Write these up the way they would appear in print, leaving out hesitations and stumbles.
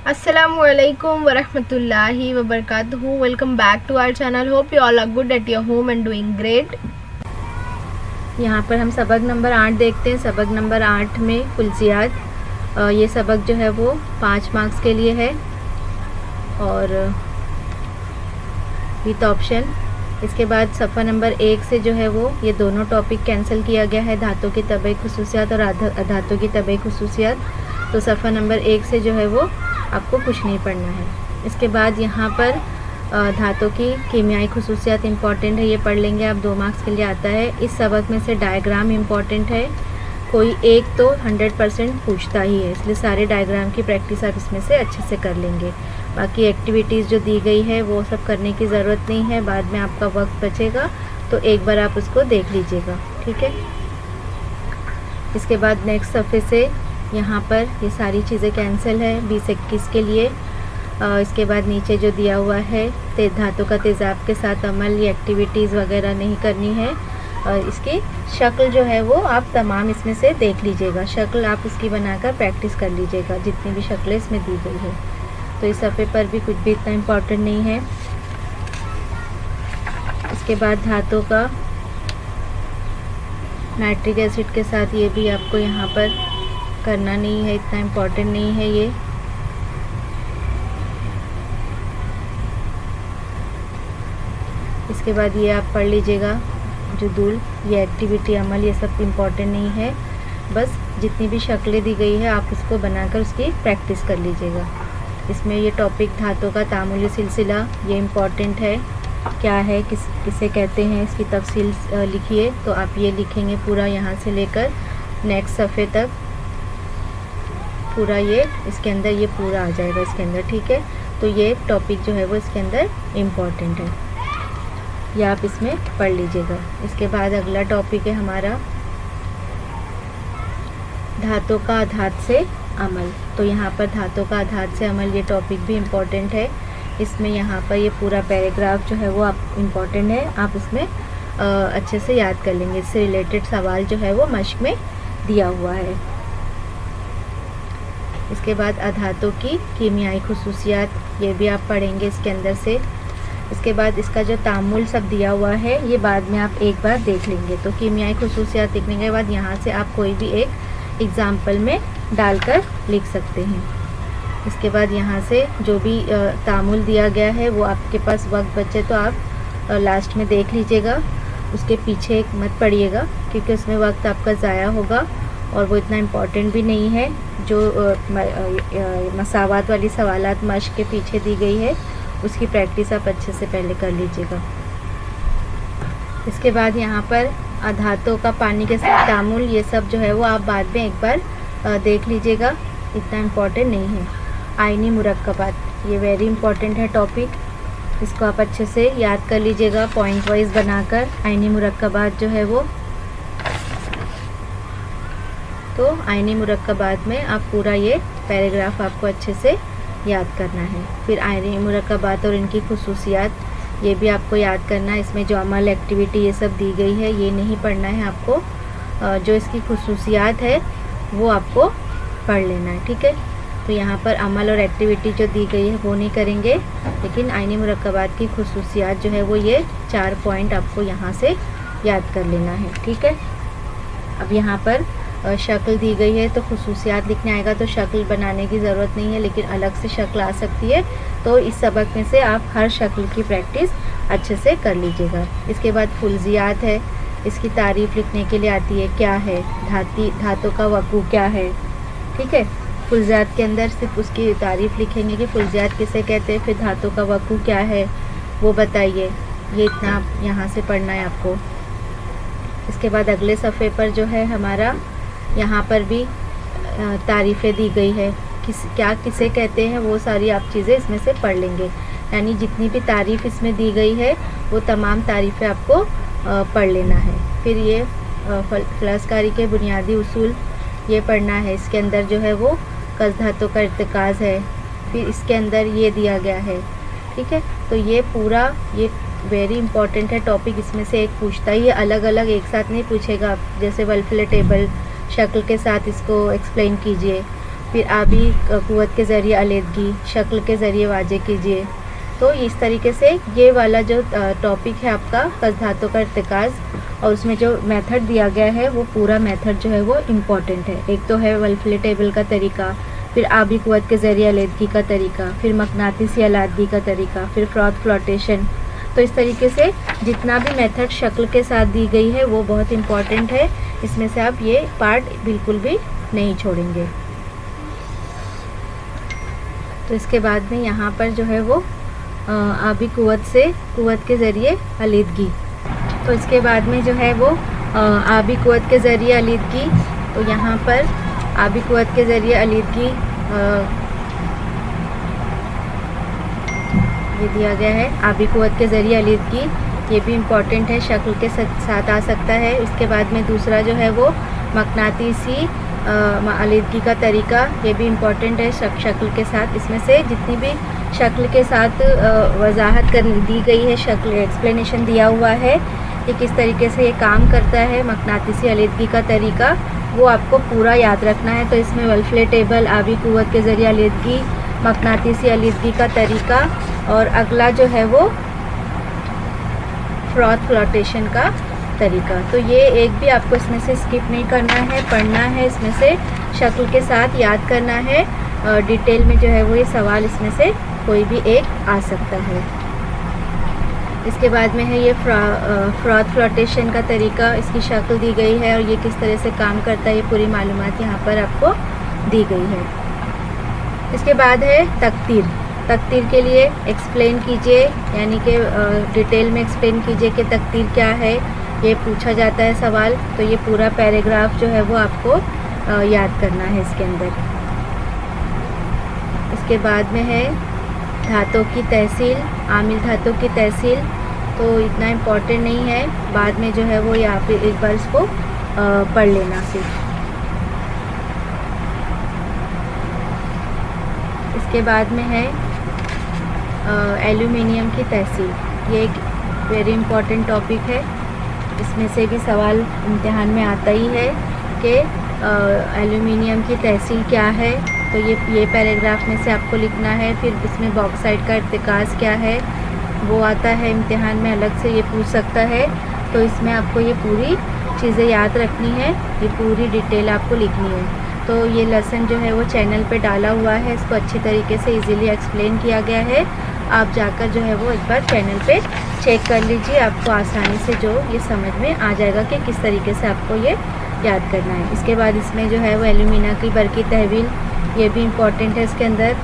Assalamualaikum warahmatullahi wabarakatuh. Welcome back to our channel. Hope you all are good at your home and doing great. यहाँ पर हम सबक number 8 देखते हैं। सबक नंबर 8 में कुलसियात, ये सबक जो है वो 5 मार्क्स के लिए है और विथ ऑप्शन। इसके बाद सफ़ा नंबर 1 से जो है वो ये दोनों टॉपिक कैंसिल किया गया है, धातु की तबई खुसूसियात और अधातु की तबई खुसूसियात। तो सफ़ा नंबर 1 से जो है वो आपको कुछ नहीं पढ़ना है। इसके बाद यहाँ पर धातु की कीमियाई खुसूसियात इम्पॉर्टेंट है, ये पढ़ लेंगे आप, 2 मार्क्स के लिए आता है। इस सबक में से डायग्राम इम्पॉर्टेंट है, कोई एक तो 100% पूछता ही है, इसलिए सारे डायग्राम की प्रैक्टिस आप इसमें से अच्छे से कर लेंगे। बाकी एक्टिविटीज़ जो दी गई है वो सब करने की ज़रूरत नहीं है, बाद में आपका वक्त बचेगा तो एक बार आप उसको देख लीजिएगा, ठीक है। इसके बाद नेक्स्ट सफ़े से यहाँ पर ये सारी चीज़ें कैंसिल है 20-21 के लिए। इसके बाद नीचे जो दिया हुआ है धातु का तेज़ाब के साथ अमल, ये एक्टिविटीज़ वगैरह नहीं करनी है। इसकी शक्ल जो है वो आप तमाम इसमें से देख लीजिएगा, शक्ल आप उसकी बनाकर प्रैक्टिस कर लीजिएगा, जितनी भी शक्लें इसमें दी गई है। तो इस सफ़े पर भी कुछ भी इतना इम्पोर्टेंट नहीं है। इसके बाद धातु का नाइट्रिक एसिड के साथ, ये भी आपको यहाँ पर करना नहीं है, इतना इम्पोर्टेंट नहीं है ये। इसके बाद ये आप पढ़ लीजिएगा जुदूल, ये एक्टिविटी अमल, ये सब इम्पोर्टेंट नहीं है, बस जितनी भी शक्लें दी गई है आप उसको बनाकर उसकी प्रैक्टिस कर लीजिएगा। इसमें ये टॉपिक धातु का तामुली सिलसिला, ये इम्पोर्टेंट है, क्या है, किसे कहते हैं, इसकी तफसील लिखिए। तो आप ये लिखेंगे पूरा यहाँ से लेकर नेक्स्ट सफ़े तक, पूरा ये इसके अंदर ये पूरा आ जाएगा इसके अंदर, ठीक है। तो ये टॉपिक जो है वो इसके अंदर इम्पॉर्टेंट है, ये आप इसमें पढ़ लीजिएगा। इसके बाद अगला टॉपिक है हमारा धातु का आधात से अमल। तो यहाँ पर धातु का आधात से अमल, ये टॉपिक भी इम्पॉर्टेंट है। इसमें यहाँ पर ये पूरा पैराग्राफ जो है वो आप इम्पॉर्टेंट है, आप उसमें अच्छे से याद कर लेंगे। इससे रिलेटेड सवाल जो है वो मश्क में दिया हुआ है। इसके बाद अधातु की कीमियाई खुसूसियात, ये भी आप पढ़ेंगे इसके अंदर से। इसके बाद इसका जो तामुल सब दिया हुआ है ये बाद में आप एक बार देख लेंगे। तो कीमियाई खुसूसियात लिखने के बाद यहाँ से आप कोई भी एक एग्ज़ाम्पल में डालकर लिख सकते हैं। इसके बाद यहाँ से जो भी तामुल दिया गया है वो आपके पास वक्त बचे तो आप लास्ट में देख लीजिएगा, उसके पीछे मत पढ़िएगा क्योंकि उसमें वक्त आपका ज़ाया होगा और वो इतना इम्पोर्टेंट भी नहीं है। जो मसावात वाली सवालात मश्क के पीछे दी गई है उसकी प्रैक्टिस आप अच्छे से पहले कर लीजिएगा। इसके बाद यहाँ पर अधातु का पानी के साथ तामुल, ये सब जो है वो आप बाद में एक बार देख लीजिएगा, इतना इम्पोर्टेंट नहीं है। आयनी मुरक्कबात, ये वेरी इंपॉर्टेंट है टॉपिक, इसको आप अच्छे से याद कर लीजिएगा पॉइंट वाइज बनाकर। आयनी मुरक्कबात जो है वो, तो आयनी मुरक्कबात में आप पूरा ये पैराग्राफ आपको अच्छे से याद करना है। फिर आयनी मुरक्कबात और इनकी खुसूसियात, ये भी आपको याद करना है। इसमें जो अमल, एक्टिविटी ये सब दी गई है ये नहीं पढ़ना है आपको, जो इसकी खुसूसियात है वो आपको पढ़ लेना है, ठीक है। तो यहाँ पर अमल और एक्टिविटी जो दी गई है वो नहीं करेंगे, लेकिन आयनी मुरक्कबात की खुसूसियात जो है वो ये 4 पॉइंट आपको यहाँ से याद कर लेना है, ठीक है। अब यहाँ पर शक्ल दी गई है तो खुसूसियात लिखने आएगा, तो शक्ल बनाने की ज़रूरत नहीं है, लेकिन अलग से शक्ल आ सकती है। तो इस सबक में से आप हर शक्ल की प्रैक्टिस अच्छे से कर लीजिएगा। इसके बाद फुलजियात है, इसकी तारीफ़ लिखने के लिए आती है, क्या है धातु का वकू क्या है, ठीक है। फुलजियात के अंदर सिर्फ उसकी तारीफ़ लिखेंगे कि फुलजियात किसे कहते हैं, फिर धातु का वकू क्या है वो बताइए, ये इतना यहाँ से पढ़ना है आपको। इसके बाद अगले सफ़े पर जो है हमारा, यहाँ पर भी तारीफ़ें दी गई है, किसे कहते हैं वो सारी आप चीज़ें इसमें से पढ़ लेंगे। यानी जितनी भी तारीफ़ इसमें दी गई है वो तमाम तारीफ़ें आपको पढ़ लेना है। फिर ये फ़लसकारी के बुनियादी उसूल, ये पढ़ना है। इसके अंदर जो है वो कस धातु का इर्तिकाज़ है, फिर इसके अंदर ये दिया गया है, ठीक है। तो ये पूरा ये वेरी इंपॉर्टेंट है टॉपिक, इसमें से एक पूछता ही है, अलग अलग एक साथ नहीं पूछेगा। जैसे वल्फले टेबल शक्ल के साथ इसको एक्सप्लेन कीजिए, फिर आबी कुव्वत के ज़रिए अलीदगी, शक्ल के ज़रिए वाजे कीजिए। तो इस तरीके से ये वाला जो टॉपिक है आपका कस धातु का इर्तिकाज़, और उसमें जो मेथड दिया गया है वो पूरा मेथड जो है वो इम्पॉर्टेंट है। एक तो है वल्फले टेबल का तरीका, फिर आबी कुव्वत के ज़रिए अलीदगी का तरीका, फिर मकनातीसी अलीदगी का तरीका, फिर फ्रॉथ फ्लोटेशन। तो इस तरीके से जितना भी मेथड शक्ल के साथ दी गई है वो बहुत इम्पॉर्टेंट है। इसमें से आप ये पार्ट बिल्कुल भी नहीं छोड़ेंगे। तो इसके बाद में यहाँ पर जो है वो आबी कुव्वत के ज़रिए अलीदगी। तो इसके बाद में जो है वो आबी कुव्वत के ज़रिए अलीदगी, तो यहाँ पर आबी कुव्वत के ज़रिए अलीदगी ये दिया गया है। आबी कुव्वत के ज़रिए अलीदगी ये भी इम्पॉर्टेंट है, शक्ल के साथ आ सकता है। इसके बाद में दूसरा जो है वो मकनातीसी अलीदगी का तरीका, ये भी इम्पॉर्टेंट है शक्ल के साथ। इसमें से जितनी भी शक्ल के साथ वजाहत कर दी गई है, शक्ल एक्सप्लेनेशन दिया हुआ है कि किस तरीके से ये काम करता है मकनातीसी अलीदगी का तरीका, वो आपको पूरा याद रखना है। तो इसमें वल्फले टेबल, आबी कुव्वत के ज़रिए अलीदगी, मकनातीसी अलीदगी का तरीका, और अगला जो है वो फ्रॉथ फ्लोटेशन का तरीका। तो ये एक भी आपको इसमें से स्किप नहीं करना है, पढ़ना है, इसमें से शक्ल के साथ याद करना है। डिटेल में जो है वो ये सवाल इसमें से कोई भी एक आ सकता है। इसके बाद में है ये फ्रॉथ फ्लोटेशन का तरीका, इसकी शक्ल दी गई है और ये किस तरह से काम करता है, ये पूरी मालूमात यहाँ पर आपको दी गई है। इसके बाद है तकतीर। तकतीर के लिए एक्सप्लेन कीजिए, यानी कि डिटेल में एक्सप्लेन कीजिए कि तकतीर क्या है, ये पूछा जाता है सवाल। तो ये पूरा पैराग्राफ जो है वो आपको याद करना है इसके अंदर। इसके बाद में है धातों की तहसील, आमिल धातों की तहसील। तो इतना इम्पोर्टेंट नहीं है, बाद में जो है वो यहाँ पे एक बार इसको पढ़ लेना सिर्फ। इसके बाद में है एल्यूमिनियम की तहसील। ये एक वेरी इम्पॉर्टेंट टॉपिक है, इसमें से भी सवाल इम्तिहान में आता ही है कि एल्यूमिनियम की तहसील क्या है। तो ये पैराग्राफ में से आपको लिखना है। फिर इसमें बॉक्साइट का इर्तिकाज़ क्या है वो आता है इम्तिहान में, अलग से ये पूछ सकता है। तो इसमें आपको ये पूरी चीज़ें याद रखनी है, ये पूरी डिटेल आपको लिखनी है। तो ये लेसन जो है वो चैनल पे डाला हुआ है, इसको अच्छी तरीके से इजीली एक्सप्लेन किया गया है। आप जाकर जो है वो एक बार चैनल पे चेक कर लीजिए, आपको आसानी से जो ये समझ में आ जाएगा कि किस तरीके से आपको ये याद करना है। इसके बाद इसमें जो है वो एल्यूमिना की बरकी तहवील, ये भी इम्पॉर्टेंट है इसके अंदर।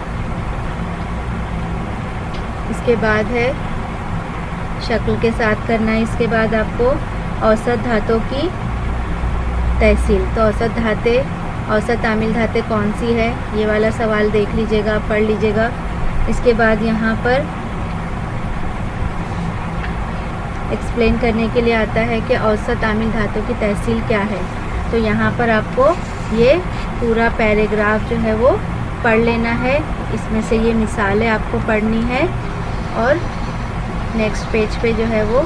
इसके बाद है शक्ल के साथ करना है। इसके बाद आपको औसत धातों की तहसील। तो औसत आमिल धातें कौन सी है, ये वाला सवाल देख लीजिएगा, पढ़ लीजिएगा। इसके बाद यहाँ पर एक्सप्लेन करने के लिए आता है कि औसत आमिल धातों की तहसील क्या है। तो यहाँ पर आपको ये पूरा पैराग्राफ जो है वो पढ़ लेना है, इसमें से ये मिसालें आपको पढ़नी है, और नेक्स्ट पेज पे जो है वो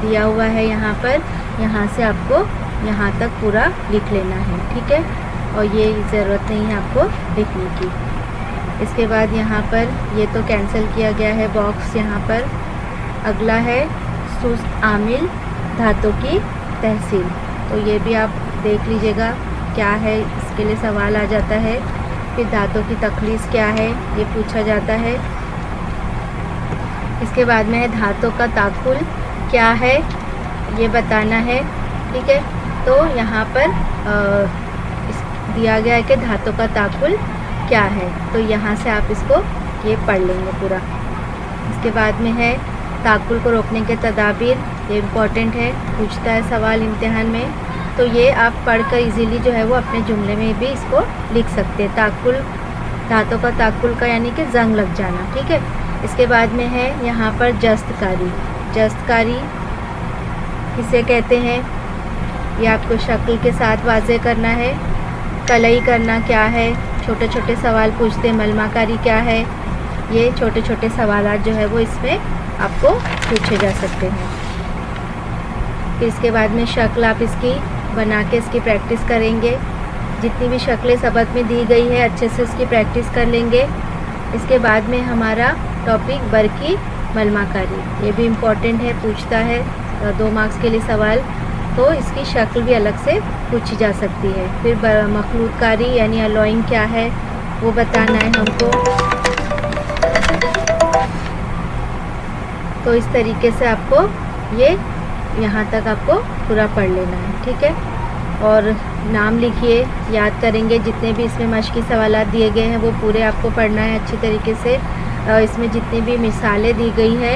दिया हुआ है यहाँ पर, यहाँ से आपको यहाँ तक पूरा लिख लेना है, ठीक है। और ये ज़रूरत नहीं है आपको लिखने की। इसके बाद यहाँ पर ये तो कैंसिल किया गया है बॉक्स यहाँ पर। अगला है सुस्त आमिल धातों की तहसील। तो ये भी आप देख लीजिएगा क्या है, इसके लिए सवाल आ जाता है। फिर धातों की तखलीस क्या है, ये पूछा जाता है। इसके बाद में है धातों का ताकुल क्या है, ये बताना है, ठीक है। तो यहाँ पर दिया गया है कि धातों का ताकुल क्या है, तो यहाँ से आप इसको ये पढ़ लेंगे पूरा। इसके बाद में है ताकुल को रोकने के तदाबीर, ये इम्पॉर्टेंट है, पूछता है सवाल इम्तिहान में। तो ये आप पढ़कर इजीली जो है वो अपने जुमले में भी इसको लिख सकते हैं। ताकुल, धातों का ताकुल का यानी कि जंग लग जाना, ठीक है। इसके बाद में है यहाँ पर जस्तकारी। जस्तकारी किसे कहते हैं, ये आपको शक्ल के साथ वाज़े करना है। कलई करना क्या है, छोटे छोटे सवाल पूछते हैं। मलमाकारी क्या है, ये छोटे छोटे सवाल जो है वो इसमें आपको पूछे जा सकते हैं। फिर इसके बाद में शक्ल आप इसकी बना के इसकी प्रैक्टिस करेंगे। जितनी भी शक्लें सबक में दी गई है अच्छे से उसकी प्रैक्टिस कर लेंगे। इसके बाद में हमारा टॉपिक बरकी मलमाकारी, ये भी इम्पॉर्टेंट है, पूछता है 2 मार्क्स के लिए सवाल, तो इसकी शक्ल भी अलग से पूछी जा सकती है। फिर मखलूतकारी यानी अलॉइंग क्या है वो बताना है हमको। तो इस तरीके से आपको ये यहाँ तक आपको पूरा पढ़ लेना है, ठीक है। और नाम लिखिए, याद करेंगे, जितने भी इसमें मश्की सवालात दिए गए हैं वो पूरे आपको पढ़ना है अच्छी तरीके से। इसमें जितनी भी मिसालें दी गई है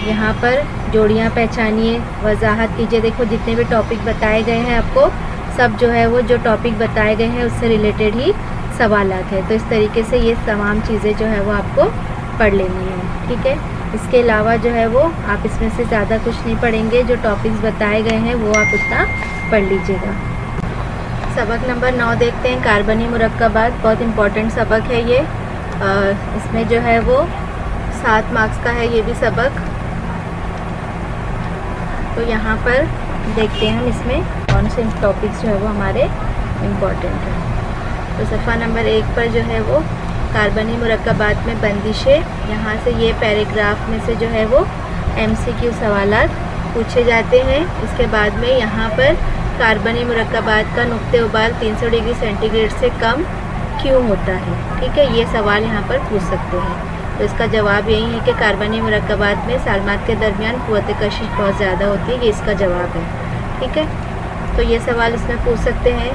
यहाँ पर जोड़ियाँ पहचानिए, वजाहत कीजिए। देखो जितने भी टॉपिक बताए गए हैं आपको सब जो है वो जो टॉपिक बताए गए हैं उससे रिलेटेड ही सवालात है। तो इस तरीके से ये तमाम चीज़ें जो है वो आपको पढ़ लेनी है, ठीक है। इसके अलावा जो है वो आप इसमें से ज़्यादा कुछ नहीं पढ़ेंगे, जो टॉपिक्स बताए गए हैं वो आप उतना पढ़ लीजिएगा। सबक नंबर 9 देखते हैं, कार्बनी मुरक्कबात। बहुत इम्पॉर्टेंट सबक है ये। इसमें जो है वो 7 मार्क्स का है ये भी सबक। तो यहाँ पर देखते हैं हम इसमें कौन से टॉपिक्स जो है वो हमारे इम्पॉर्टेंट हैं। तो सफ़ा नंबर 1 पर जो है वो कार्बनी मुरक्कबात में बंदिशें, यहाँ से ये पैराग्राफ में से जो है वो MCQ सवालात पूछे जाते हैं। इसके बाद में यहाँ पर कार्बनी मुरक्कबात का नुक्ते उबाल 300 डिग्री सेंटीग्रेड से कम क्यों होता है, ठीक है, ये सवाल यहाँ पर पूछ सकते हैं। तो इसका जवाब यही है कि कार्बनी मुरक्कबात में सालमात के दरमियान क़ुव्वत कशिश बहुत ज़्यादा होती है, ये इसका जवाब है, ठीक है। तो ये सवाल इसमें पूछ सकते हैं।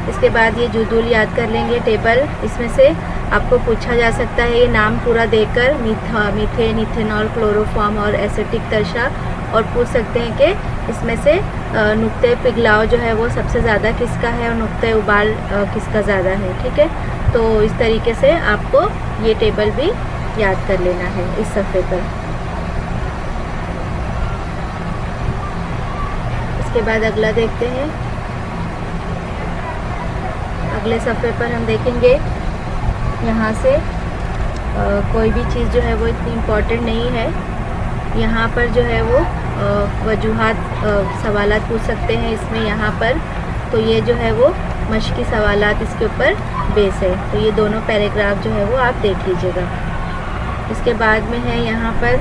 इसके बाद ये जुदूल याद कर लेंगे टेबल। इसमें से आपको पूछा जा सकता है ये नाम पूरा देकर मीथेन, इथेनॉल, क्लोरोफॉर्म और एसिटिक तरशा, और पूछ सकते हैं कि इसमें से नुक्ते पिघलाव जो है वो सबसे ज़्यादा किसका है और नुक्ते उबाल किसका ज़्यादा है, ठीक है। तो इस तरीके से आपको ये टेबल भी याद कर लेना है इस सफ़े पर। इसके बाद अगला देखते हैं। अगले सफ़े पर हम देखेंगे यहाँ से कोई भी चीज़ जो है वो इतनी इम्पॉर्टेंट नहीं है। यहाँ पर जो है वो वजूहात सवालात पूछ सकते हैं इसमें यहाँ पर। तो ये जो है वो मश्की सवालात इसके ऊपर बेस है। तो ये दोनों पैराग्राफ जो है वो आप देख लीजिएगा। इसके बाद में है यहाँ पर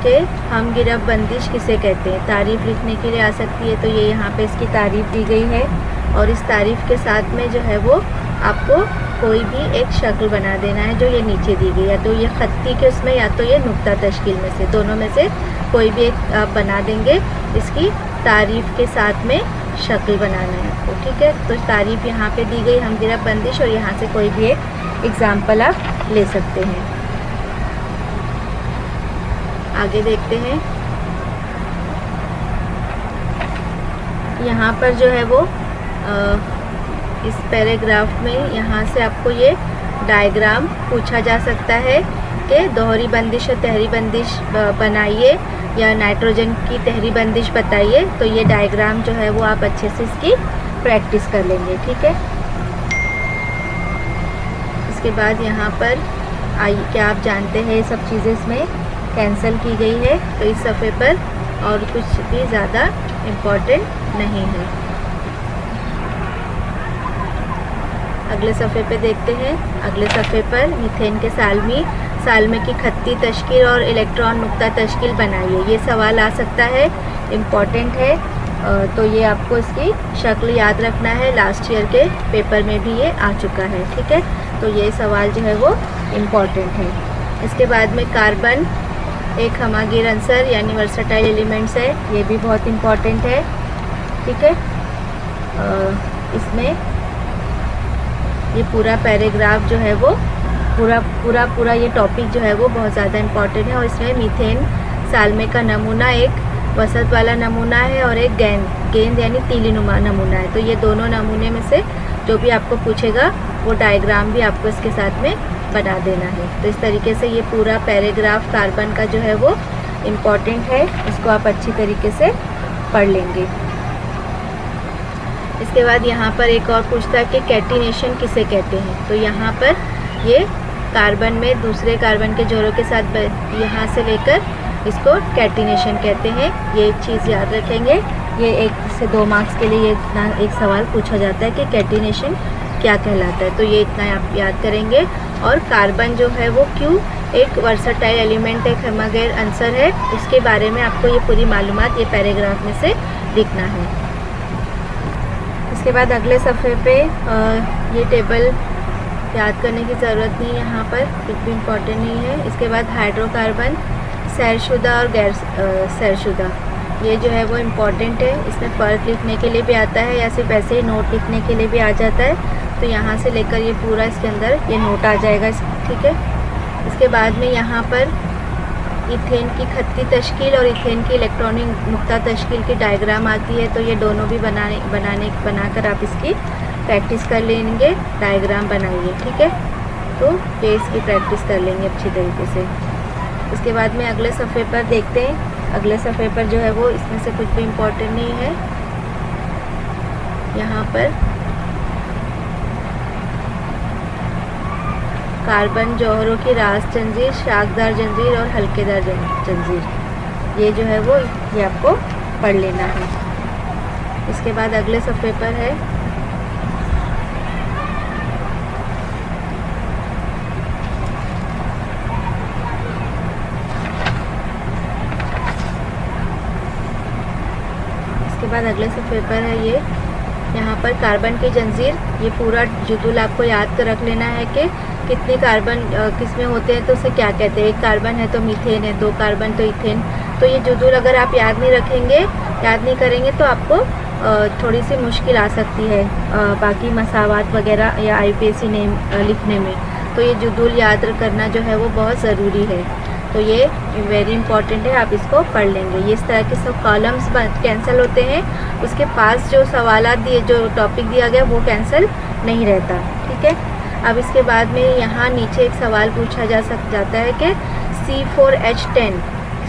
कि हम गिरफ़ बंदिश किसे कहते हैं, तारीफ़ लिखने के लिए आ सकती है। तो ये यहाँ पे इसकी तारीफ़ दी गई है और इस तारीफ़ के साथ में जो है वो आपको कोई भी एक शक्ल बना देना है जो ये नीचे दी गई, या तो ये खत्ती के उसमें या तो ये नुक्ता तश्कील में से, दोनों में से कोई भी एक आप बना देंगे। इसकी तारीफ़ के साथ में शक्ल बनाना है आपको, ठीक है। तो तारीफ़ यहाँ पे दी गई, हम गिरफ़ बंदिश, और यहाँ से कोई भी एक एग्ज़ाम्पल आप ले सकते हैं। आगे देखते हैं। यहाँ पर जो है वो इस पैराग्राफ में यहाँ से आपको ये डायग्राम पूछा जा सकता है कि दोहरी बंदिश और तहरी बंदिश बनाइए या नाइट्रोजन की तहरी बंदिश बताइए। तो ये डायग्राम जो है वो आप अच्छे से इसकी प्रैक्टिस कर लेंगे, ठीक है। इसके बाद यहाँ पर आइए, क्या आप जानते हैं ये सब चीज़ें इसमें कैंसिल की गई है, तो इस सफ़े पर और कुछ भी ज़्यादा इम्पोर्टेंट नहीं है। अगले सफ़े पे देखते हैं। अगले सफ़े पर मीथेन के सालमे की खत्ती तश्कील और इलेक्ट्रॉन नुक्ता तश्कील बनाइए, ये सवाल आ सकता है, इम्पॉर्टेंट है। तो ये आपको इसकी शक्ल याद रखना है, लास्ट ईयर के पेपर में भी ये आ चुका है, ठीक है। तो ये सवाल जो है वो इम्पॉर्टेंट है। इसके बाद में कार्बन एक हमागिर अंसर यानी वर्सटाइल एलिमेंट्स है, ये भी बहुत इम्पॉर्टेंट है, ठीक है। इसमें ये पूरा पैराग्राफ जो है वो पूरा ये टॉपिक जो है वो बहुत ज़्यादा इम्पॉर्टेंट है। और इसमें मीथेन सालमे का नमूना एक वसत वाला नमूना है और एक गेंद यानी तीली नुमा नमूना है। तो ये दोनों नमूने में से जो भी आपको पूछेगा वो डायग्राम भी आपको इसके साथ में बना देना है। तो इस तरीके से ये पूरा पैराग्राफ कार्बन का जो है वो इम्पॉर्टेंट है, इसको आप अच्छी तरीके से पढ़ लेंगे। इसके बाद यहाँ पर एक और पूछता है कि कैटिनेशन किसे कहते हैं। तो यहाँ पर ये कार्बन में दूसरे कार्बन के जोड़ों के साथ यहाँ से लेकर इसको कैटिनेशन कहते हैं, ये चीज़ याद रखेंगे। ये 1 से 2 मार्क्स के लिए ये इतना एक सवाल पूछा जाता है कि कैटिनेशन क्या कहलाता है। तो ये इतना आप याद करेंगे। और कार्बन जो है वो क्यों एक वर्सटाइल एलिमेंट एक होमोगेन आंसर है, उसके बारे में आपको ये पूरी मालूमात ये पैराग्राफ में से लिखना है। इसके बाद अगले सफ़े पे ये टेबल याद करने की ज़रूरत नहीं है, यहाँ पर कुछ भी इम्पोर्टेंट नहीं है। इसके बाद हाइड्रोकार्बन सैरशुदा और गैर सैरशुदा, ये जो है वो इम्पॉर्टेंट है। इसमें फ़र्क लिखने के लिए भी आता है या सिर्फ ऐसे ही नोट लिखने के लिए भी आ जाता है। तो यहाँ से लेकर ये पूरा इसके अंदर ये नोट आ जाएगा, ठीक है। इसके बाद में यहाँ पर इथेन की खत्ती तश्कील और इथेन की इलेक्ट्रॉनिक नुक्ता तश्कील की डायग्राम आती है। तो ये दोनों भी बनाकर आप इसकी प्रैक्टिस कर लेंगे, डायग्राम बनाइए, ठीक है। तो ये इसकी प्रैक्टिस कर लेंगे अच्छी तरीके से। इसके बाद में अगले सफ़े पर देखते हैं। अगले सफ़े पर जो है वो इसमें से कुछ भी इम्पोर्टेंट नहीं है। यहाँ पर कार्बन जौहरों की रास जंजीर, शाखदार जंजीर और हल्केदार जंजीर, ये जो है वो ये आपको पढ़ लेना है। इसके बाद अगले सफ़े पर है अगले सफ़े पर है ये यहाँ पर कार्बन की जंजीर। ये पूरा जुदुल आपको याद कर रख लेना है कि कितने कार्बन किस में होते हैं तो उसे क्या कहते हैं। 1 कार्बन है तो मीथेन है, 2 कार्बन तो इथेन। तो ये जुदुल अगर आप याद नहीं रखेंगे, याद नहीं करेंगे तो आपको थोड़ी सी मुश्किल आ सकती है बाकी मसावात वगैरह या IPSC नेम लिखने में। तो ये जुदुल याद करना जो है वो बहुत ज़रूरी है। तो ये वेरी इंपॉर्टेंट है, आप इसको पढ़ लेंगे। ये इस तरह के सब कॉलम्स कैंसिल होते हैं, उसके पास जो सवालात दिए, जो टॉपिक दिया गया वो कैंसिल नहीं रहता, ठीक है। अब इसके बाद में यहाँ नीचे एक सवाल पूछा जाता है कि C4H10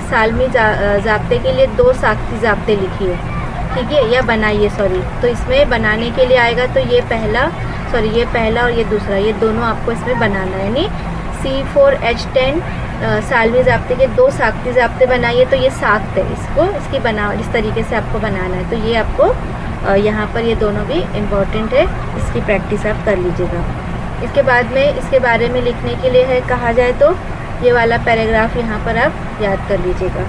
सालमी ज़ाब्ते के लिए 2 साख्ती ज़ाब्ते लिखिए, ठीक है, या बनाइए, सॉरी। तो इसमें बनाने के लिए आएगा तो ये पहला और ये दूसरा, ये दोनों आपको इसमें बनाना है। यानी C4H10 सालवी ज़ाब्ते के 2 साख्ती ज़ाब्ते बनाइए। तो ये साख्त है, इसकी बनावट इस तरीके से आपको बनाना है। तो ये आपको यहाँ पर ये दोनों भी इम्पॉर्टेंट है, इसकी प्रैक्टिस आप कर लीजिएगा। इसके बाद में इसके बारे में लिखने के लिए है कहा जाए तो ये वाला पैराग्राफ यहाँ पर आप याद कर लीजिएगा।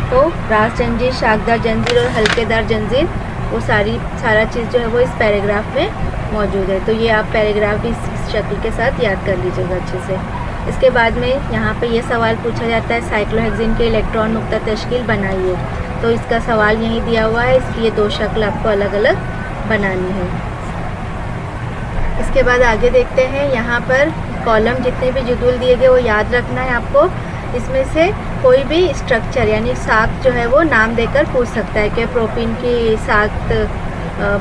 तो रास जंजीर, शाखदार जंजीर और हल्केदार जंजीर, वो सारा चीज़ जो है वो इस पैराग्राफ में मौजूद है। तो ये आप पैराग्राफ भी इस शक्ल के साथ याद कर लीजिएगा अच्छे से। इसके बाद में यहाँ पे ये सवाल पूछा जाता है साइक्लोहेक्सेन के इलेक्ट्रॉन नुक्ता तश्कील बनाइए। तो इसका सवाल यहीं दिया हुआ है, इसकी ये 2 शक्ल आपको अलग अलग बनानी है। इसके बाद आगे देखते हैं। यहाँ पर कॉलम जितने भी जुदुल दिए गए वो याद रखना है आपको। इसमें से कोई भी स्ट्रक्चर यानी साख्त जो है वो नाम देकर पूछ सकता है कि प्रोपीन की साख्त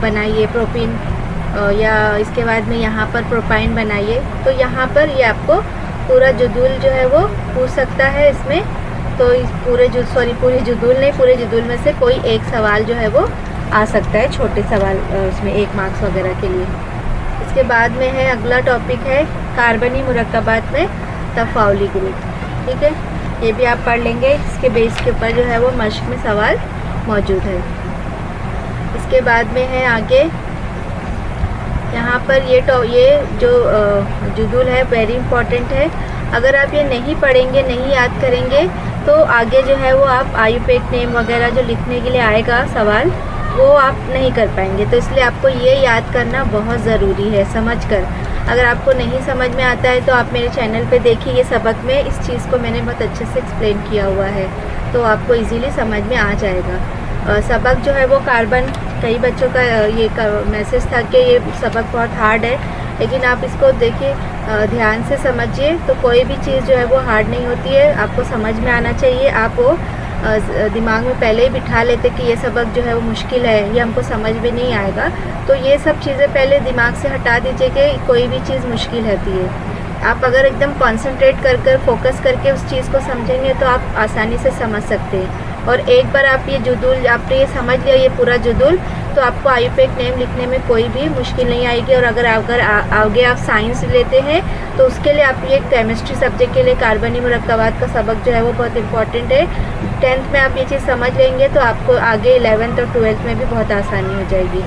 बनाइए, प्रोपीन, या इसके बाद में यहाँ पर प्रोपाइन बनाइए। तो यहाँ पर ये आपको पूरा जुदुल जो है वो पूछ सकता है इसमें। तो इस पूरे जुदुल में से कोई एक सवाल जो है वो आ सकता है, छोटे सवाल उसमें 1 मार्क्स वगैरह के लिए। इसके बाद में है अगला टॉपिक है कार्बनी मुरक्कबात में तफाउली ग्रुप, ठीक है। ये भी आप पढ़ लेंगे, इसके बेस के ऊपर जो है वो मश्क में सवाल मौजूद है। इसके बाद में है आगे यहाँ पर ये जो जुदुल है वेरी इंपॉर्टेंट है। अगर आप ये नहीं पढ़ेंगे, नहीं याद करेंगे तो आगे जो है वो आप IUPAC नेम वगैरह जो लिखने के लिए आएगा सवाल वो आप नहीं कर पाएंगे। तो इसलिए आपको ये याद करना बहुत ज़रूरी है समझकर। अगर आपको नहीं समझ में आता है तो आप मेरे चैनल पे देखिए, ये सबक में इस चीज़ को मैंने बहुत अच्छे से एक्सप्लेन किया हुआ है, तो आपको इजीली समझ में आ जाएगा। सबक जो है वो कार्बन, कई बच्चों का ये मैसेज था कि ये सबक बहुत हार्ड है, लेकिन आप इसको देखिए ध्यान से समझिए। तो कोई भी चीज़ जो है वो हार्ड नहीं होती है, आपको समझ में आना चाहिए। आप वो दिमाग में पहले ही बिठा लेते कि ये सबक जो है वो मुश्किल है, ये हमको समझ में नहीं आएगा। तो ये सब चीज़ें पहले दिमाग से हटा दीजिए कि कोई भी चीज़ मुश्किल रहती है। आप अगर एकदम कंसंट्रेट कर फोकस करके उस चीज़ को समझेंगे तो आप आसानी से समझ सकते हैं। और एक बार आप ये जुदुल आपने ये समझ लिया ये पूरा जुदुल, तो आपको आयुर्वेद नेम लिखने में कोई भी मुश्किल नहीं आएगी। और अगर आगे आप साइंस लेते हैं तो उसके लिए आप ये केमिस्ट्री सब्जेक्ट के लिए कार्बनी मुरक्कबात का सबक जो है वो बहुत इंपॉर्टेंट है। 10th में आप ये चीज़ समझ लेंगे तो आपको आगे 11th और 12th में भी बहुत आसानी हो जाएगी।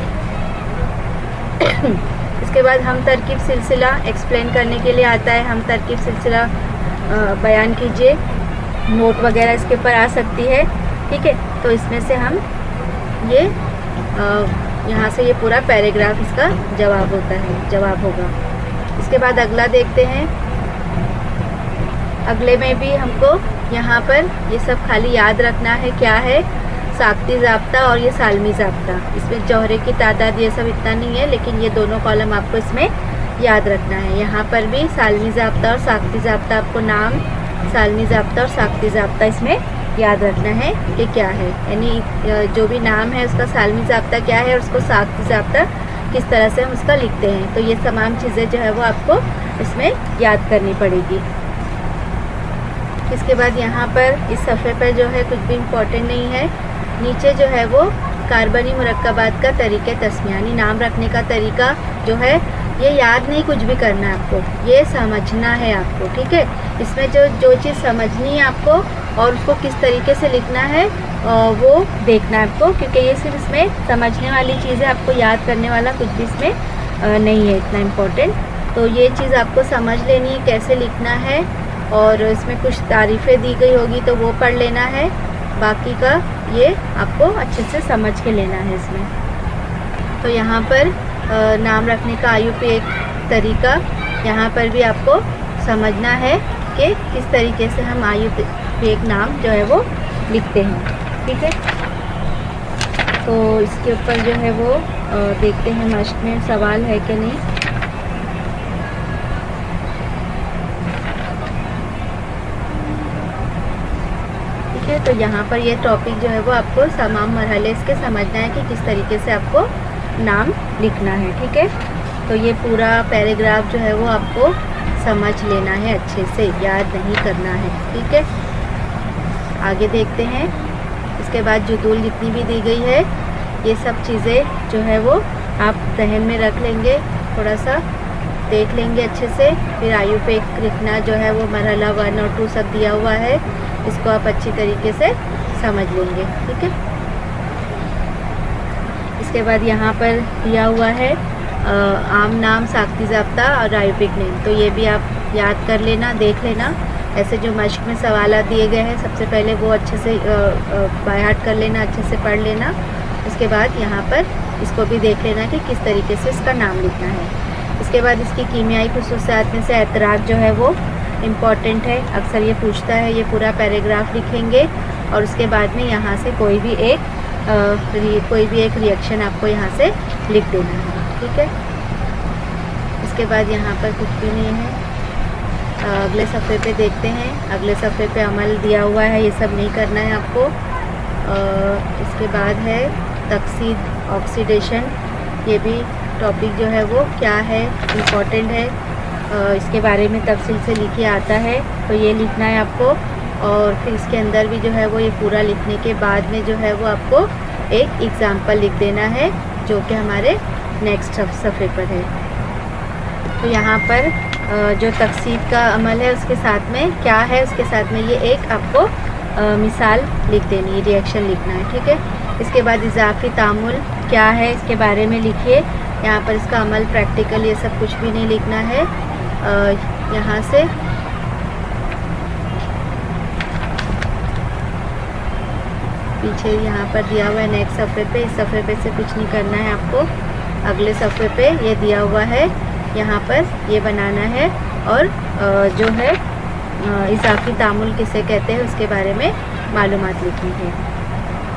इसके बाद हम तरकीब सिलसिला एक्सप्लेन करने के लिए आता है। हम तरकीब सिलसिला बयान कीजिए, नोट वगैरह इसके ऊपर आ सकती है, ठीक है। तो इसमें से हम ये यहाँ से ये पूरा पैराग्राफ इसका जवाब होता है, जवाब होगा। इसके बाद अगला देखते हैं। अगले में भी हमको यहाँ पर ये सब खाली याद रखना है क्या है, साख्ती ज़ाब्ता और ये सालमी ज़ाब्ता। इसमें जौहरे की तादाद ये सब इतना नहीं है, लेकिन ये दोनों कॉलम आपको इसमें याद रखना है। यहाँ पर भी सालमी ज़ाब्ता और साख्ती ज़ाब्ता, आपको नाम सालमी ज़ाब्ता और साख्ती ज़ाब्ता इसमें याद रखना है कि क्या है, यानी जो भी नाम है उसका सालमी ज़ाब्ता क्या है और उसको साख्ती ज़ाब्ता किस तरह से हम उसका लिखते हैं। तो ये तमाम चीज़ें जो है वो आपको इसमें याद करनी पड़ेगी। इसके बाद यहाँ पर इस सफ़े पर जो है कुछ भी इम्पोर्टेंट नहीं है। नीचे जो है वो कार्बनी मुरक्कबात का तरीक़े तस्मिया, यानी नाम रखने का तरीका जो है ये याद नहीं कुछ भी करना है आपको, ये समझना है आपको, ठीक है। इसमें जो चीज़ समझनी है आपको और उसको किस तरीके से लिखना है वो देखना है आपको, क्योंकि ये सिर्फ इसमें समझने वाली चीज़ है, आपको याद करने वाला कुछ भी इसमें नहीं है इतना इम्पोर्टेंट। तो ये चीज़ आपको समझ लेनी है कैसे लिखना है, और इसमें कुछ तारीफ़ें दी गई होगी तो वो पढ़ लेना है। बाकी का ये आपको अच्छे से समझ के लेना है इसमें। तो यहाँ पर नाम रखने का आयुर्वेद एक तरीका, यहाँ पर भी आपको समझना है कि किस तरीके से हम आयुर्वेद नाम जो है वो लिखते हैं, ठीक है। तो इसके ऊपर जो है वो देखते हैं मश्क में सवाल है कि नहीं। तो यहाँ पर ये टॉपिक जो है वो आपको तमाम मरहले इसके समझना है कि किस तरीके से आपको नाम लिखना है, ठीक है। तो ये पूरा पैराग्राफ जो है वो आपको समझ लेना है, अच्छे से याद नहीं करना है, ठीक है। आगे देखते हैं। इसके बाद जुदूल जितनी भी दी गई है ये सब चीज़ें जो है वो आप जहन में रख लेंगे, थोड़ा सा देख लेंगे अच्छे से। फिर आयुर्वेद लिखना जो है वो मरहला 1 और 2 सब दिया हुआ है, इसको आप अच्छी तरीके से समझ लेंगे, ठीक है। इसके बाद यहाँ पर दिया हुआ है आम नाम, साख्ती ज़ाब्ता और आयुर्वेद नेम, तो ये भी आप याद कर लेना, देख लेना। ऐसे जो मश्क में सवाल दिए गए हैं सबसे पहले वो अच्छे से बाय हार्ट कर लेना, अच्छे से पढ़ लेना। उसके बाद यहाँ पर इसको भी देख लेना कि किस तरीके से इसका नाम लिखना है। इसके बाद इसकी कीमियाई खुसूसियात में से एतराक जो है वो इम्पॉर्टेंट है, अक्सर ये पूछता है। ये पूरा पैराग्राफ लिखेंगे और उसके बाद में यहाँ से कोई भी एक रिएक्शन आपको यहाँ से लिख देना है, ठीक है। इसके बाद यहाँ पर कुछ भी नहीं है। अगले सफ़े पे देखते हैं। अगले सफ़े पे अमल दिया हुआ है, ये सब नहीं करना है आपको। इसके बाद है तकसीद ऑक्सीडेशन, ये भी टॉपिक जो है वो क्या है, इम्पॉर्टेंट है, इसके बारे में तफसील से लिखे आता है, तो ये लिखना है आपको। और फिर इसके अंदर भी जो है वो ये पूरा लिखने के बाद में जो है वो आपको एक एग्ज़ाम्पल लिख देना है जो कि हमारे नेक्स्ट सफ़े पर है। तो यहाँ पर जो तकसीद का अमल है उसके साथ में क्या है, उसके साथ में ये एक आपको मिसाल लिख देनी है, रिएक्शन लिखना है, ठीक है। इसके बाद इजाफी तामुल क्या है इसके बारे में लिखिए। यहाँ पर इसका अमल, प्रैक्टिकल, ये सब कुछ भी नहीं लिखना है। यहाँ से पीछे यहाँ पर दिया हुआ है नेक्स्ट सफ़े पे, इस सफ़े पे से कुछ नहीं करना है आपको। अगले सफ़े पे ये दिया हुआ है, यहाँ पर ये बनाना है। और जो है इजाफी तामुल किसे कहते हैं उसके बारे में मालूमात लिखनी है।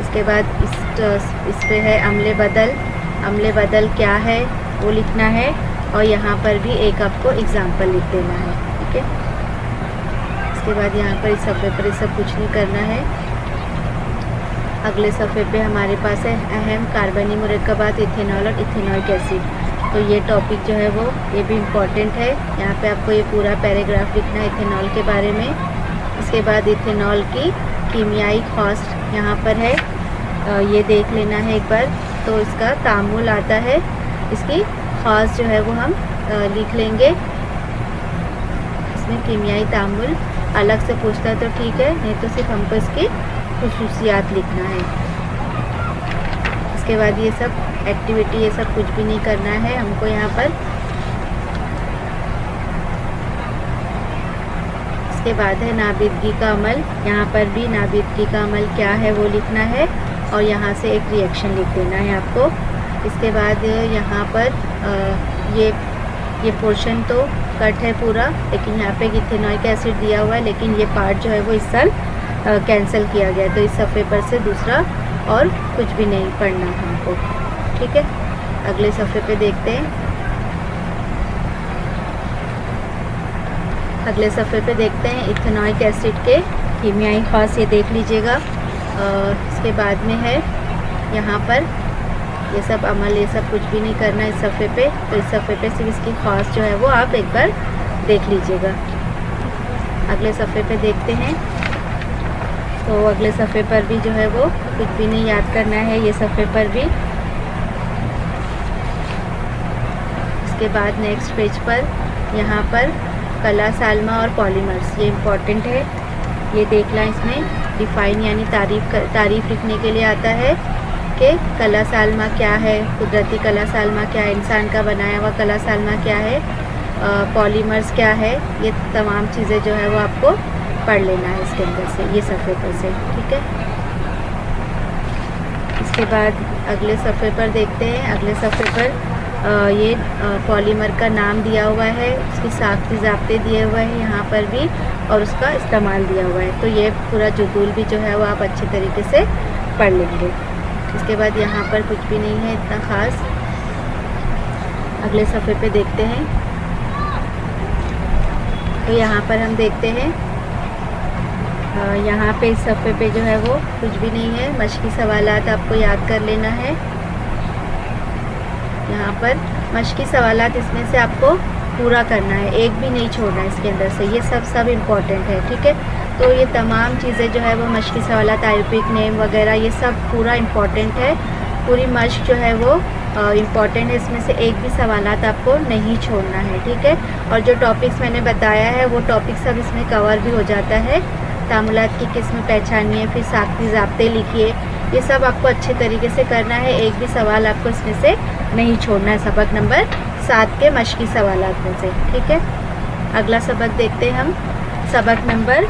इसके बाद इस पे है अमले बदल, अमले बदल क्या है वो लिखना है। और यहाँ पर भी एक आपको एग्ज़ाम्पल लिख देना है, ठीक है। इसके बाद यहाँ पर इस सफ़े पर ये सब कुछ नहीं करना है। अगले सफ़े पे हमारे पास है अहम कार्बनी मुरक्कबात, इथेनॉल और इथेनॉइक एसिड। तो ये टॉपिक जो है वो ये भी इम्पॉर्टेंट है। यहाँ पे आपको ये पूरा पैराग्राफ लिखना है इथेनॉल के बारे में। इसके बाद इथेनॉल की कीमियाई खौस यहाँ पर है, ये देख लेना है एक बार। तो इसका तामुल आता है, इसकी खौस जो है वो हम लिख लेंगे। इसमें कीमियाई तामुल अलग से पूछता है तो ठीक है, नहीं तो सिर्फ हमको इसकी खुसूसियात लिखना है। इसके बाद ये सब एक्टिविटी, ये सब कुछ भी नहीं करना है हमको यहाँ पर। इसके बाद है नाबीदगी का अमल। यहाँ पर भी नाबीदगी का अमल क्या है वो लिखना है और यहाँ से एक रिएक्शन लिख देना है आपको। इसके बाद यहाँ पर ये पोर्शन तो कट है पूरा, लेकिन यहाँ पे इथेनॉइक एसिड दिया हुआ है, लेकिन ये पार्ट जो है वो इस साल कैंसिल किया गया। तो इस सफ़े पर से दूसरा और कुछ भी नहीं पढ़ना हमको, ठीक है। अगले सफ़े पे देखते हैं। अगले सफ़े पे देखते हैं इथेनॉइक एसिड के कीमियाई खौस, ये देख लीजिएगा। इसके बाद में है यहाँ पर ये सब अमल, ये सब कुछ भी नहीं करना इस सफ़े पे। तो इस सफ़े पे सिर्फ इसकी खौस जो है वो आप एक बार देख लीजिएगा। अगले सफ़े पे देखते हैं। तो अगले सफ़े पर भी जो है वो कुछ भी नहीं याद करना है, ये सफ़े पर भी। इसके बाद नेक्स्ट पेज पर यहाँ पर कला सालमा और पॉलीमर्स, ये इम्पॉर्टेंट है, ये देखना। इसमें डिफ़ाइन यानी तारीफ़ लिखने के लिए आता है कि कला सालमा क्या है, कुदरती कला सालमा क्या है, इंसान का बनाया हुआ कला सालमा क्या है, पॉलीमर्स क्या है। ये तमाम चीज़ें जो है वो आपको पढ़ लेना है इसके अंदर से, ये सफ़े पर से, ठीक है। इसके बाद अगले सफ़े पर देखते हैं। अगले सफ़े पर ये पॉलीमर का नाम दिया हुआ है, उसकी साख्ती ज़ाब्ते दिए हुए हैं यहाँ पर भी, और उसका इस्तेमाल दिया हुआ है। तो ये पूरा जुदूल भी जो है वो आप अच्छे तरीके से पढ़ लेंगे। इसके बाद यहाँ पर कुछ भी नहीं है इतना ख़ास। अगले सफ़े पे देखते हैं। तो यहाँ पर हम देखते हैं, यहाँ पे इस सफ़े पे जो है वो कुछ भी नहीं है, मश्की सवालात आपको याद कर लेना है। यहाँ पर मश्की सवालात इसमें से आपको पूरा करना है, एक भी नहीं छोड़ना है इसके अंदर से, ये सब इम्पॉर्टेंट है, ठीक है। तो ये तमाम चीज़ें जो है वो मश्की सवालात, आयुर्वेदिक नेम वगैरह, ये सब पूरा इम्पॉर्टेंट है। पूरी मश्क जो है वो इम्पॉर्टेंट है, इसमें से एक भी सवालात आपको नहीं छोड़ना है, ठीक है। और जो टॉपिक्स मैंने बताया है वो टॉपिक सब इसमें कवर भी हो जाता है। तामुलात की किस्म पहचानिए, फिर साख्ती ज़ाब्ते लिखिए, ये सब आपको अच्छे तरीके से करना है, एक भी सवाल आपको इसमें से नहीं छोड़ना है सबक नंबर 7 के मश्की सवालात में से, ठीक है। अगला सबक देखते हैं हम, सबक नंबर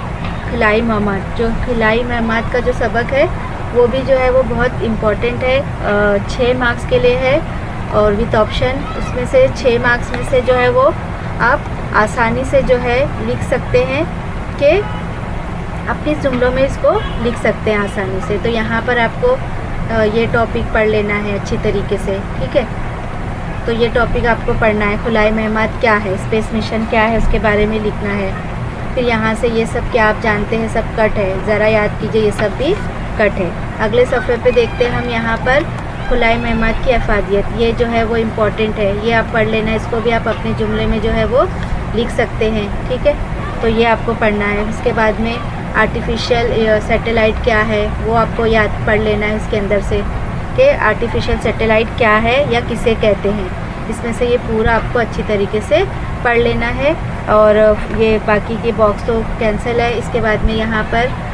खिलाई महमद। जो खिलाई महमद का जो सबक है वो भी जो है वो बहुत इम्पॉर्टेंट है, 6 मार्क्स के लिए है और विथ ऑप्शन। उसमें से 6 मार्क्स में से जो है वो आप आसानी से जो है लिख सकते हैं कि अपने जुमलों में इसको लिख सकते हैं आसानी से। तो यहाँ पर आपको ये टॉपिक पढ़ लेना है अच्छी तरीके से, ठीक है। तो ये टॉपिक आपको पढ़ना है, खुलाई महमद क्या है, स्पेस मिशन क्या है, उसके बारे में लिखना है। फिर यहाँ से ये सब क्या आप जानते हैं सब कट है, ज़रा याद कीजिए, ये सब भी कट है। अगले सफ़े पे देखते हैं हम यहाँ पर खुलाई महमद की अफादियत, ये जो है वो इम्पॉर्टेंट है, ये आप पढ़ लेना, इसको भी आप अपने जुमले में जो है वो लिख सकते हैं, ठीक है। तो ये आपको पढ़ना है। इसके बाद में आर्टिफिशियल सैटेलाइट क्या है वो आपको याद पढ़ लेना है इसके अंदर से, कि आर्टिफिशियल सैटेलाइट क्या है या किसे कहते हैं। इसमें से ये पूरा आपको अच्छी तरीके से पढ़ लेना है। और ये बाकी के बॉक्स तो कैंसिल है। इसके बाद में यहाँ पर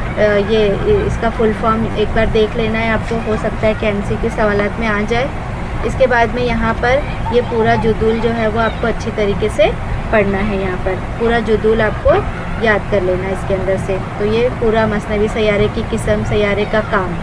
ये इसका फुल फॉर्म एक बार देख लेना है आपको, हो सकता है कि एमसीक्यू सवालात में आ जाए। इसके बाद में यहाँ पर ये पूरा जुदूल जो है वो आपको अच्छी तरीके से पढ़ना है, यहाँ पर पूरा जुदूल आपको याद कर लेना है इसके अंदर से। तो ये पूरा मसनवी सैयारे की किस्म, सैयारे का काम,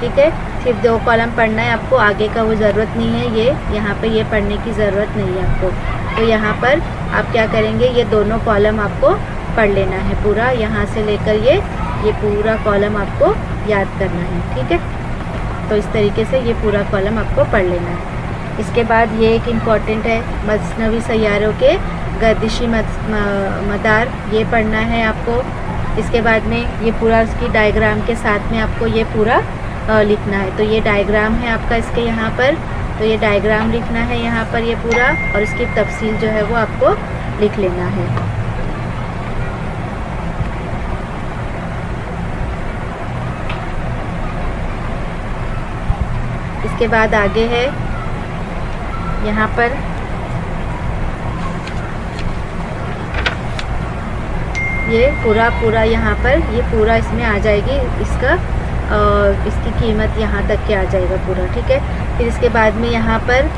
ठीक है। सिर्फ 2 कॉलम पढ़ना है आपको, आगे का वो ज़रूरत नहीं है, ये यहाँ पे ये पढ़ने की ज़रूरत नहीं है आपको। तो यहाँ पर आप क्या करेंगे, ये दोनों कॉलम आपको पढ़ लेना है पूरा, यहाँ से लेकर ये पूरा कॉलम आपको याद करना है, ठीक है। तो इस तरीके से ये पूरा कॉलम आपको पढ़ लेना है। इसके बाद ये एक इम्पॉर्टेंट है, मसनवी सैयारों के गर्दिशी मदार, ये पढ़ना है आपको। इसके बाद में ये पूरा उसकी डायग्राम के साथ में आपको ये पूरा लिखना है। तो ये डायग्राम है आपका इसके यहाँ पर, तो ये डायग्राम लिखना है यहाँ पर ये पूरा, और इसकी तफसील जो है वो आपको लिख लेना है। इसके बाद आगे है यहाँ पर ये पूरा यहाँ पर ये पूरा इसमें आ जाएगी, इसकी कीमत यहाँ तक के आ जाएगा पूरा, ठीक है। फिर इसके बाद में यहाँ पर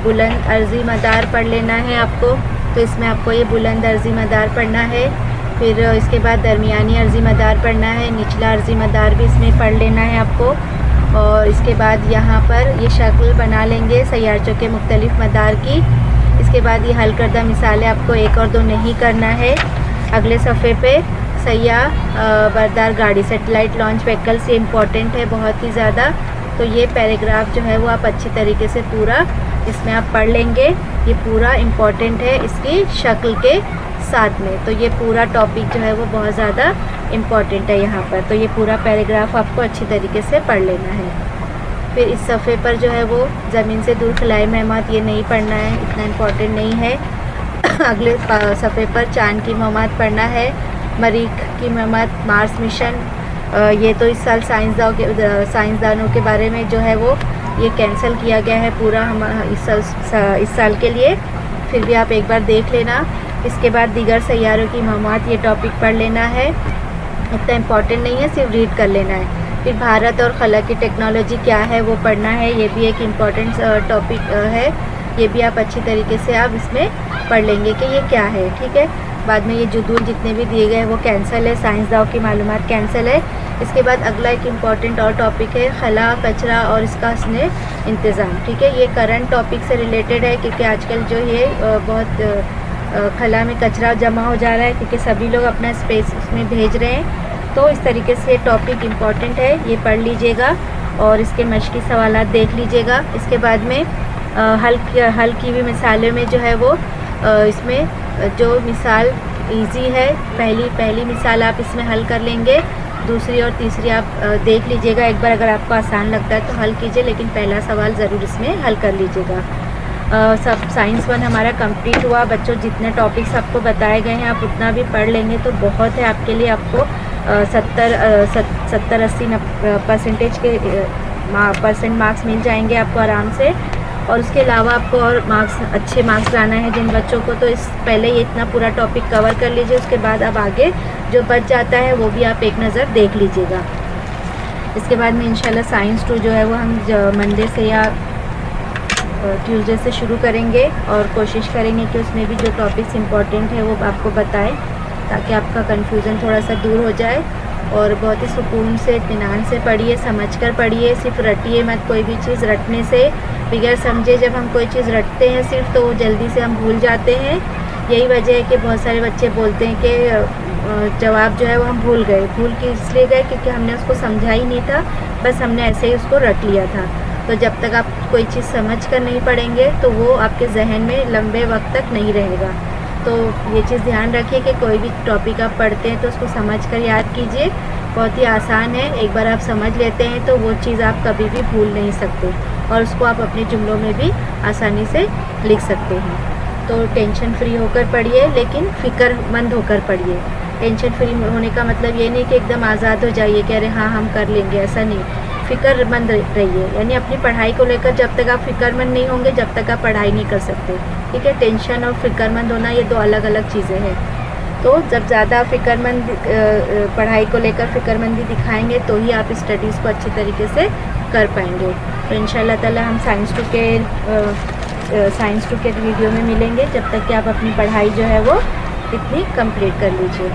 बुलंद अर्जी मदार पढ़ लेना है आपको, तो इसमें आपको ये बुलंद अर्जी मदार पढ़ना है। फिर इसके बाद दरमियानी अर्जी मदार पढ़ना है, निचला अर्जी मदार भी इसमें पढ़ लेना है आपको। और इसके बाद यहाँ पर ये शक्ल बना लेंगे सैयारचों के मुख्तलिफ मदार की। इसके बाद ये हल करदा मिसालें आपको 1 और 2 नहीं करना है। अगले सफ़े पे सयाह बरदार गाड़ी सैटेलाइट लॉन्च व्हीकल से इम्पॉर्टेंट है बहुत ही ज़्यादा, तो ये पैराग्राफ जो है वो आप अच्छी तरीके से पूरा इसमें आप पढ़ लेंगे। ये पूरा इम्पॉर्टेंट है इसकी शक्ल के साथ में, तो ये पूरा टॉपिक जो है वो बहुत ज़्यादा इम्पॉर्टेंट है यहाँ पर, तो ये पूरा पैराग्राफ आपको अच्छी तरीके से पढ़ लेना है। फिर इस सफ़े पर जो है वो ज़मीन से दूर खिलाई महमत, ये नहीं पढ़ना है, इतना इम्पॉर्टेंट नहीं है। अगले सफ़े पर चांद की महमत पढ़ना है, मरीख की महमत, मार्स मिशन, ये तो इस साल साइंसदानों के बारे में जो है वो ये कैंसिल किया गया है पूरा हम इस साल के लिए, फिर भी आप एक बार देख लेना। इसके बाद दीगर सैयारों की महमत, ये टॉपिक पढ़ लेना है, इतना इम्पॉर्टेंट नहीं है, सिर्फ रीड कर लेना है। फिर भारत और खला की टेक्नोलॉजी क्या है वो पढ़ना है, ये भी एक इम्पॉर्टेंट टॉपिक है, ये भी आप अच्छी तरीके से आप इसमें पढ़ लेंगे कि ये क्या है, ठीक है। बाद में ये जुदूल जितने भी दिए गए वो कैंसिल है, साइंसदानों की मालूमात कैंसिल है। इसके बाद अगला एक इम्पॉर्टेंट और टॉपिक है खला, कचरा और इसका उसने इंतज़ाम, ठीक है। ये करंट टॉपिक से रिलेटेड है क्योंकि आजकल जो ये बहुत खला में कचरा जमा हो जा रहा है क्योंकि सभी लोग अपना स्पेस उसमें भेज रहे हैं, तो इस तरीके से टॉपिक इम्पॉर्टेंट है, ये पढ़ लीजिएगा और इसके मश्की सवालात देख लीजिएगा। इसके बाद में हल की हुई मिसालों में जो है वो इसमें जो मिसाल इजी है, पहली मिसाल आप इसमें हल कर लेंगे, दूसरी और तीसरी आप देख लीजिएगा एक बार, अगर आपको आसान लगता है तो हल कीजिए, लेकिन पहला सवाल ज़रूर इसमें हल कर लीजिएगा। सब साइंस 1 हमारा कंप्लीट हुआ बच्चों, जितने टॉपिक्स आपको बताए गए हैं आप उतना भी पढ़ लेंगे तो बहुत है आपके लिए। आपको 70-80% के % मार्क्स मिल जाएंगे आपको आराम से, और उसके अलावा आपको और अच्छे मार्क्स लाना है जिन बच्चों को, तो इस पहले ये इतना पूरा टॉपिक कवर कर लीजिए, उसके बाद अब आगे जो बच जाता है वो भी आप एक नज़र देख लीजिएगा। इसके बाद में इंशाल्लाह साइंस 2 जो है वो हम मंडे से या ट्यूसडे से शुरू करेंगे और कोशिश करेंगे कि उसमें भी जो टॉपिक्स इम्पॉर्टेंट है वो आपको बताएं ताकि आपका कन्फ्यूज़न थोड़ा सा दूर हो जाए, और बहुत ही सुकून से इत्मीनान से पढ़िए, समझकर पढ़िए, सिर्फ रटिए मत कोई भी चीज़। रटने से बगैर समझे जब हम कोई चीज़ रटते हैं सिर्फ, तो जल्दी से हम भूल जाते हैं। यही वजह है कि बहुत सारे बच्चे बोलते हैं कि जवाब जो है वो हम भूल के इसलिए गए क्योंकि हमने उसको समझा ही नहीं था, बस हमने ऐसे ही उसको रट लिया था। तो जब तक आप कोई चीज़ समझ कर नहीं पढ़ेंगे तो वो आपके जहन में लंबे वक्त तक नहीं रहेगा। तो ये चीज़ ध्यान रखिए कि कोई भी टॉपिक आप पढ़ते हैं तो उसको समझ कर याद कीजिए, बहुत ही आसान है, एक बार आप समझ लेते हैं तो वो चीज़ आप कभी भी भूल नहीं सकते और उसको आप अपने जुमलों में भी आसानी से लिख सकते हैं। तो टेंशन फ्री होकर पढ़िए, लेकिन फ़िक्रमंद होकर पढ़िए। टेंशन फ्री होने का मतलब ये नहीं कि एकदम आज़ाद हो जाइए कि अरे हाँ हम कर लेंगे, ऐसा नहीं, फ़िक्रमंद रहिए। यानी अपनी पढ़ाई को लेकर जब तक आप फ़िक्रमंद नहीं होंगे जब तक आप पढ़ाई नहीं कर सकते, ठीक है। टेंशन और फ़िक्रमंद होना ये 2 अलग अलग चीज़ें हैं। तो जब ज़्यादा फ़िक्रमंद पढ़ाई को लेकर फ़िक्रमंदी दिखाएंगे तो ही आप स्टडीज़ को अच्छी तरीके से कर पाएंगे। तो इंशाल्लाह ताला हम साइंस 2 के वीडियो में मिलेंगे, जब तक कि आप अपनी पढ़ाई जो है वो इतनी कंप्लीट कर लीजिए।